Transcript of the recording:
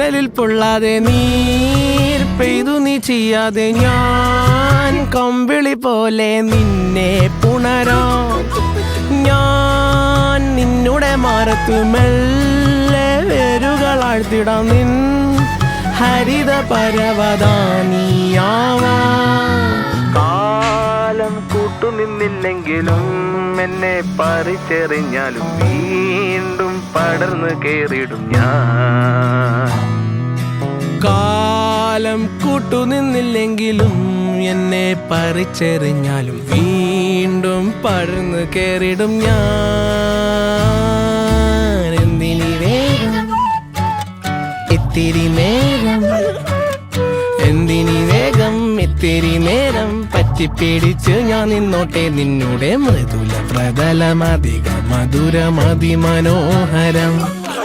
കടലിൽ പൊള്ളാതെ നീർ പെയ്തു നീ ചെയ്യാതെ ഞാൻ കമ്പിളി പോലെ നിന്നെ പുണരാം. ഞാൻ നിന്നുടെ മാറത്തു മെല്ലെ വേരുകളാഴ്ത്തിടാം. നിൻ ഹരിത പരവതാനിയാവാം. കാലം കൂട്ടുനിന്നില്ലെങ്കിലും എന്നെ പറിച്ചെറിഞ്ഞാലും വീണ്ടും പടർന്നു കേറിടും ഞാൻ. കാലം കൂട്ടുനിന്നില്ലെങ്കിലും എന്നെ പറിച്ചെറിഞ്ഞാലും വീണ്ടും പടർന്നു കേറിടും ഞാൻ. എന്തിനി വേഗം ഇത്തിരി നേരം, എന്തിനി വേഗം ഇത്തിരി നേരം പറ്റിപ്പിടിച്ച് ഞാൻ നിന്നോട്ടെ നിന്നുടെ മൃദുല പ്രതലമധിക മധുരമതിമനോഹരം.